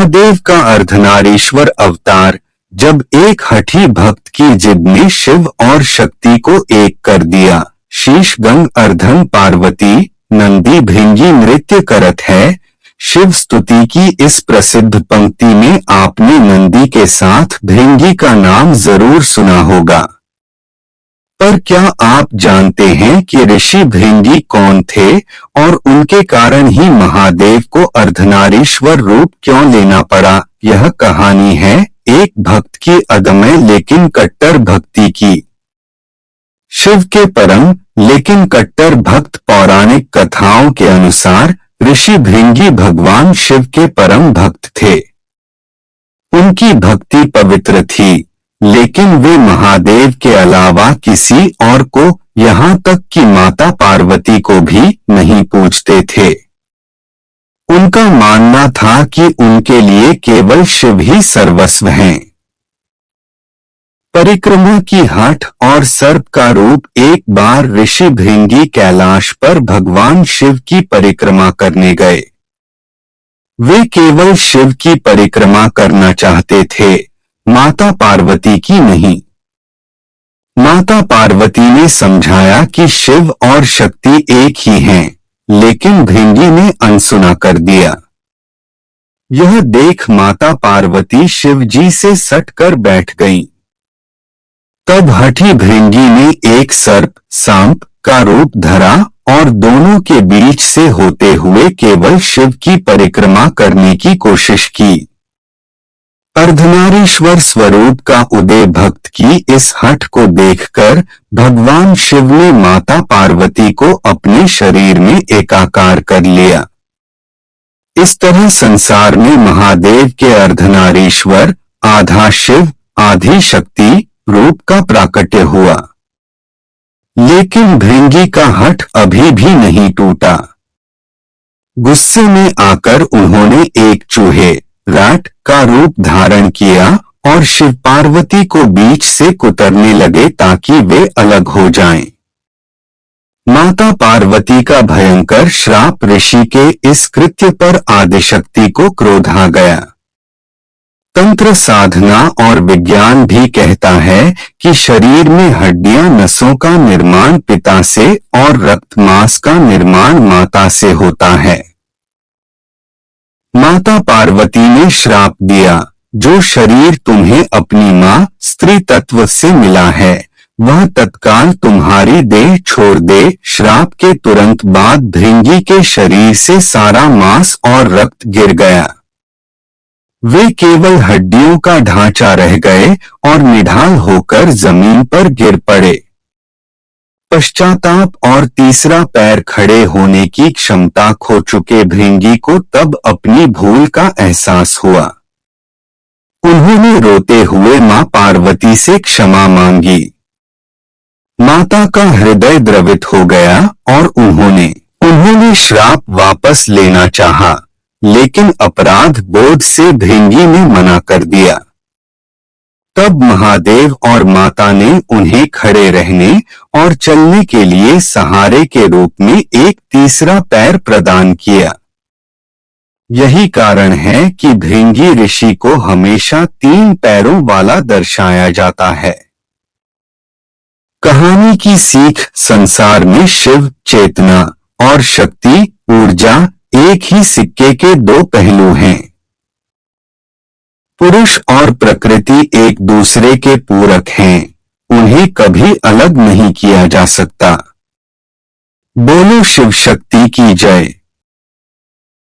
महादेव का अर्धनारीश्वर अवतार जब एक हठी भक्त की जिद ने शिव और शक्ति को एक कर दिया। शीश गंग अर्धन पार्वती नंदी भृंगी नृत्य करत है। शिव स्तुति की इस प्रसिद्ध पंक्ति में आपने नंदी के साथ भृंगी का नाम जरूर सुना होगा। पर क्या आप जानते हैं कि ऋषि भृंगी कौन थे और उनके कारण ही महादेव को अर्धनारीश्वर रूप क्यों लेना पड़ा? यह कहानी है एक भक्त की अदम्य लेकिन कट्टर भक्ति की। शिव के परम लेकिन कट्टर भक्त पौराणिक कथाओं के अनुसार ऋषि भृंगी भगवान शिव के परम भक्त थे। उनकी भक्ति पवित्र थी, लेकिन वे महादेव के अलावा किसी और को, यहाँ तक कि माता पार्वती को भी नहीं पूजते थे। उनका मानना था कि उनके लिए केवल शिव ही सर्वस्व हैं। परिक्रमा की हठ और सर्प का रूप। एक बार ऋषि भृंगी कैलाश पर भगवान शिव की परिक्रमा करने गए। वे केवल शिव की परिक्रमा करना चाहते थे, माता पार्वती की नहीं। माता पार्वती ने समझाया कि शिव और शक्ति एक ही हैं, लेकिन भृंगी ने अनसुना कर दिया। यह देख माता पार्वती शिव जी से सट कर बैठ गईं। तब हठी भृंगी ने एक सर्प सांप का रूप धरा और दोनों के बीच से होते हुए केवल शिव की परिक्रमा करने की कोशिश की। अर्धनारीश्वर स्वरूप का उदय भक्त की इस हठ को देखकर भगवान शिव ने माता पार्वती को अपने शरीर में एकाकार कर लिया। इस तरह संसार में महादेव के अर्धनारीश्वर आधा शिव आधी शक्ति रूप का प्राकट्य हुआ। लेकिन भृंगी का हठ अभी भी नहीं टूटा। गुस्से में आकर उन्होंने एक चूहे राट का रूप धारण किया और शिव पार्वती को बीच से कुतरने लगे ताकि वे अलग हो जाएं। माता पार्वती का भयंकर श्राप ऋषि के इस कृत्य पर आदिशक्ति को क्रोध आ गया। तंत्र साधना और विज्ञान भी कहता है कि शरीर में हड्डियां नसों का निर्माण पिता से और रक्त मांस का निर्माण माता से होता है। माता पार्वती ने श्राप दिया, जो शरीर तुम्हें अपनी मां स्त्री तत्व से मिला है वह तत्काल तुम्हारी देह छोड़ दे। श्राप के तुरंत बाद भृंगी के शरीर से सारा मांस और रक्त गिर गया। वे केवल हड्डियों का ढांचा रह गए और निढाल होकर जमीन पर गिर पड़े। पश्चाताप और तीसरा पैर खड़े होने की क्षमता खो चुके भृंगी को तब अपनी भूल का एहसास हुआ। उन्होंने रोते हुए मां पार्वती से क्षमा मांगी। माता का हृदय द्रवित हो गया और उन्होंने श्राप वापस लेना चाहा, लेकिन अपराध बोध से भृंगी ने मना कर दिया। तब महादेव और माता ने उन्हें खड़े रहने और चलने के लिए सहारे के रूप में एक तीसरा पैर प्रदान किया। यही कारण है कि भृंगी ऋषि को हमेशा 3 पैरों वाला दर्शाया जाता है। कहानी की सीख। संसार में शिव चेतना और शक्ति ऊर्जा एक ही सिक्के के 2 पहलू हैं। पुरुष और प्रकृति एक दूसरे के पूरक हैं, उन्हें कभी अलग नहीं किया जा सकता। बोलो शिव शक्ति की जय।